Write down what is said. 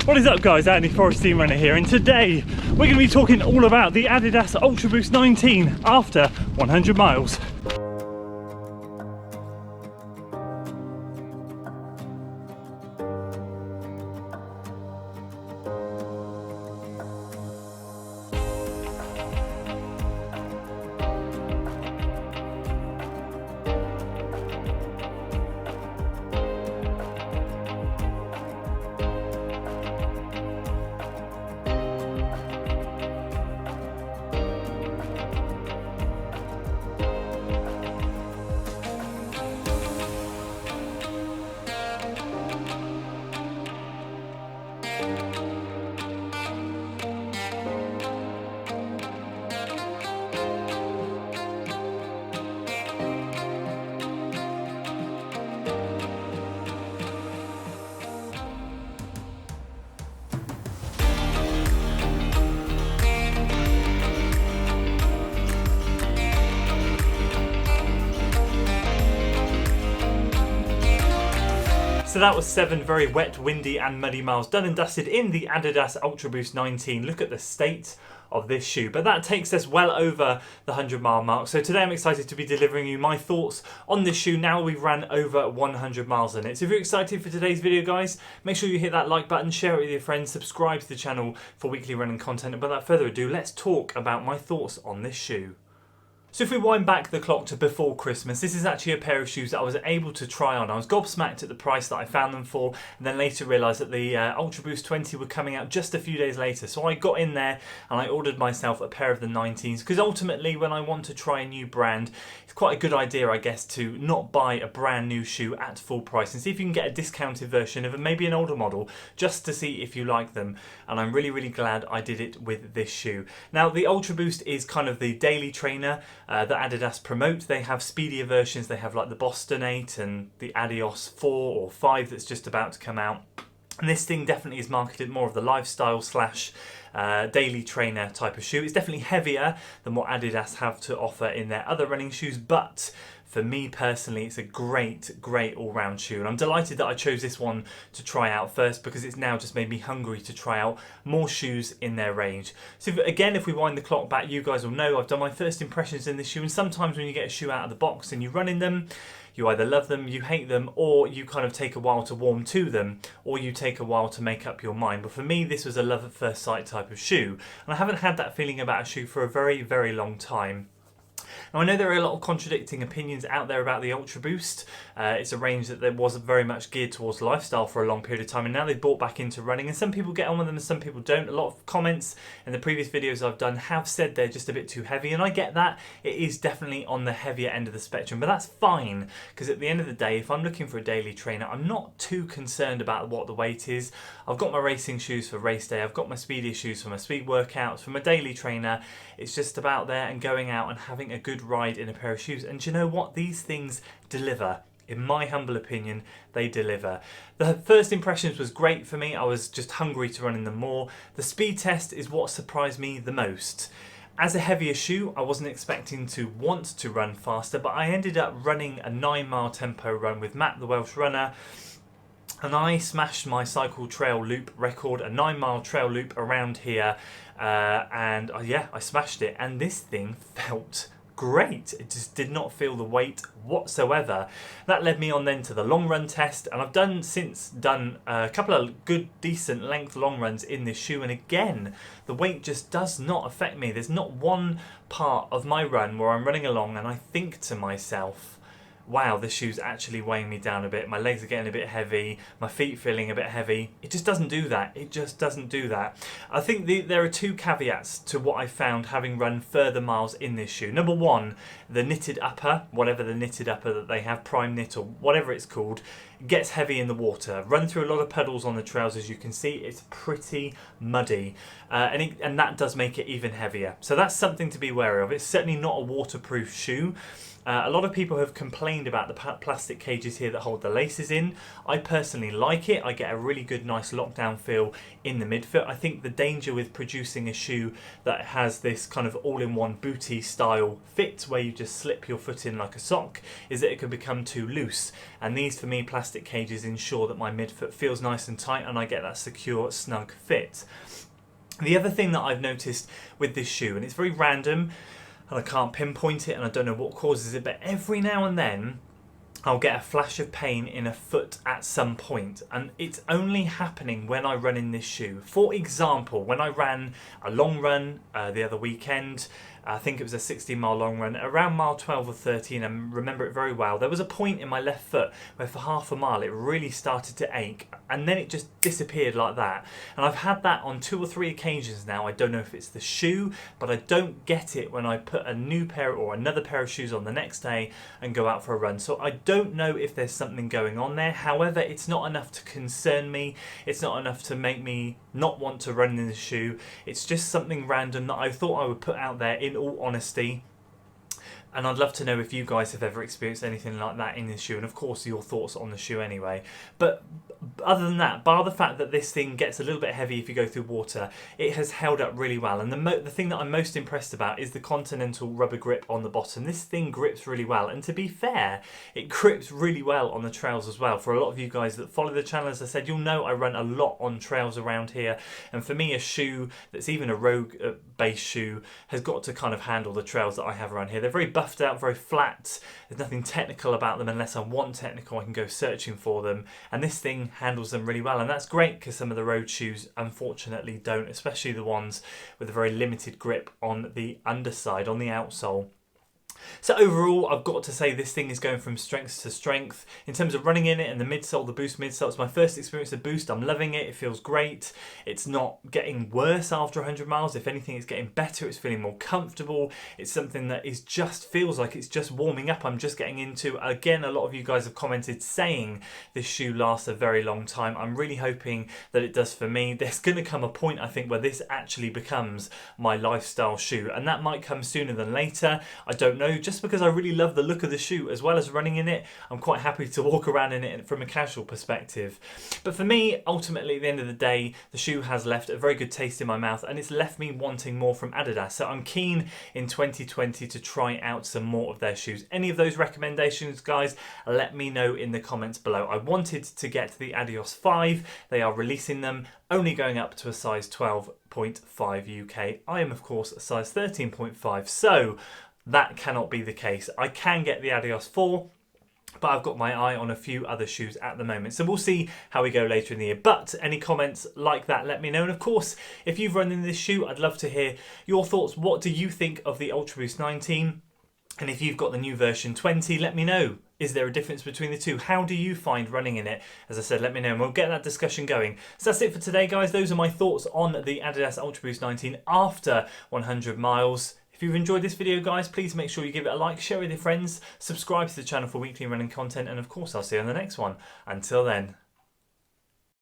What is up guys, Andy Forest Team Runner here, and today we're going to be talking all about the Adidas ULTRABOOST 19 after 100 miles. So that was 7 very wet, windy and muddy miles done and dusted in the Adidas ULTRABOOST 19. Look at the state of this shoe. But that takes us well over the 100-mile mark. So today I'm excited to be delivering you my thoughts on this shoe now we've ran over 100 miles in it. So if you're excited for today's video guys, make sure you hit that like button, share it with your friends, subscribe to the channel for weekly running content. And without further ado, let's talk about my thoughts on this shoe. So if we wind back the clock to before Christmas, this is actually a pair of shoes that I was able to try on. I was gobsmacked at the price that I found them for, and then later realised that the ULTRABOOST 20 were coming out just a few days later. So I got in there and I ordered myself a pair of the 19s, because ultimately when I want to try a new brand, it's quite a good idea I guess to not buy a brand new shoe at full price and see if you can get a discounted version of maybe an older model just to see if you like them. And I'm really glad I did it with this shoe. Now the ULTRABOOST is kind of the daily trainer that Adidas promote. They have speedier versions. They have like the Boston 8 and the Adios 4 or 5 that's just about to come out. And this thing definitely is marketed more of the lifestyle slash daily trainer type of shoe. It's definitely heavier than what Adidas have to offer in their other running shoes, but for me personally, it's a great all-round shoe, and I'm delighted that I chose this one to try out first because it's now just made me hungry to try out more shoes in their range. So if we wind the clock back, you guys will know I've done my first impressions in this shoe, and sometimes when you get a shoe out of the box and you run in them, you either love them, you hate them, or you kind of take a while to warm to them, or you take a while to make up your mind. But for me, this was a love at first sight type of shoe, and I haven't had that feeling about a shoe for a very long time. Now I know there are a lot of contradicting opinions out there about the ULTRABOOST. It's a range that wasn't very much geared towards lifestyle for a long period of time, and now they've brought back into running, and some people get on with them and some people don't. A lot of comments in the previous videos I've done have said they're just a bit too heavy, and I get that. It is definitely on the heavier end of the spectrum, but that's fine, because at the end of the day, if I'm looking for a daily trainer, I'm not too concerned about what the weight is. I've got my racing shoes for race day, I've got my speedy shoes for my speed workouts. For my daily trainer, it's just about there and going out and having a good ride in a pair of shoes. And do you know what? These things deliver. In my humble opinion, they deliver. The first impressions was great for me. I was just hungry to run in them more. The speed test is what surprised me the most. As a heavier shoe, I wasn't expecting to want to run faster, but I ended up running a 9-mile tempo run with Matt, the Welsh runner, and I smashed my cycle trail loop record, a 9-mile trail loop around here, and yeah, I smashed it, and this thing felt great. It just did not feel the weight whatsoever. That led me on then to the long run test, and I've since done a couple of good decent length long runs in this shoe, and again the weight just does not affect me. There's not one part of my run where I'm running along and I think to myself, wow, this shoe's actually weighing me down a bit, my legs are getting a bit heavy, my feet feeling a bit heavy. It just doesn't do that. It just doesn't do that. I think there are two caveats to what I found having run further miles in this shoe. Number one, the knitted upper, whatever the knitted upper that they have, prime knit or whatever it's called, gets heavy in the water. Run through a lot of puddles on the trails, as you can see. It's pretty muddy, and that does make it even heavier. So that's something to be wary of. It's certainly not a waterproof shoe. A lot of people have complained about the plastic cages here that hold the laces in. I personally like it. I get a really good, nice lockdown feel in the midfoot. I think the danger with producing a shoe that has this kind of all-in-one booty style fit where you just slip your foot in like a sock is that it can become too loose. And these, for me, plastic cages ensure that my midfoot feels nice and tight and I get that secure, snug fit. The other thing that I've noticed with this shoe, and it's very random, and I can't pinpoint it and I don't know what causes it, but every now and then I'll get a flash of pain in a foot at some point, and it's only happening when I run in this shoe. For example, when I ran a long run the other weekend, I think it was a 60-mile long run, around mile 12 or 13, I remember it very well. There was a point in my left foot where for half a mile it really started to ache, and then it just disappeared like that. And I've had that on 2 or 3 occasions now. I don't know if it's the shoe, but I don't get it when I put a new pair or another pair of shoes on the next day and go out for a run. So I don't know if there's something going on there. However, it's not enough to concern me. It's not enough to make me not want to run in the shoe. It's just something random that I thought I would put out there in all honesty. And I'd love to know if you guys have ever experienced anything like that in this shoe, and of course your thoughts on the shoe anyway. But other than that, bar the fact that this thing gets a little bit heavy if you go through water, it has held up really well. And the thing that I'm most impressed about is the Continental rubber grip on the bottom. This thing grips really well, and to be fair, it grips really well on the trails as well. For a lot of you guys that follow the channel, as I said, you'll know I run a lot on trails around here, and for me a shoe that's even a road base shoe has got to kind of handle the trails that I have around here. They're very buffed out, very flat. There's nothing technical about them unless I want technical. I can go searching for them, and this thing handles them really well, and that's great because some of the road shoes unfortunately don't, especially the ones with a very limited grip on the underside, on the outsole. So overall, I've got to say this thing is going from strength to strength. In terms of running in it and the midsole, the Boost midsole, it's my first experience of Boost. I'm loving it. It feels great. It's not getting worse after 100 miles. If anything, it's getting better. It's feeling more comfortable. It's something that is just feels like it's just warming up. I'm just getting into. Again, a lot of you guys have commented saying this shoe lasts a very long time. I'm really hoping that it does for me. There's going to come a point, I think, where this actually becomes my lifestyle shoe, and that might come sooner than later. I don't know. Just because I really love the look of the shoe as well as running in it, I'm quite happy to walk around in it from a casual perspective. But for me, ultimately at the end of the day, the shoe has left a very good taste in my mouth, and it's left me wanting more from Adidas. So I'm keen in 2020 to try out some more of their shoes. Any of those recommendations, guys, let me know in the comments below. I wanted to get the Adidas 5. They are releasing them, only going up to a size 12.5 UK. I am, of course, a size 13.5, so that cannot be the case. I can get the Adidas 4, but I've got my eye on a few other shoes at the moment. So we'll see how we go later in the year. But any comments like that, let me know. And of course, if you've run in this shoe, I'd love to hear your thoughts. What do you think of the ULTRABOOST 19? And if you've got the new version 20, let me know. Is there a difference between the two? How do you find running in it? As I said, let me know and we'll get that discussion going. So that's it for today, guys. Those are my thoughts on the Adidas ULTRABOOST 19 after 100 miles. If you've enjoyed this video, guys, please make sure you give it a like, share it with your friends, subscribe to the channel for weekly running content, and of course I'll see you on the next one. Until then.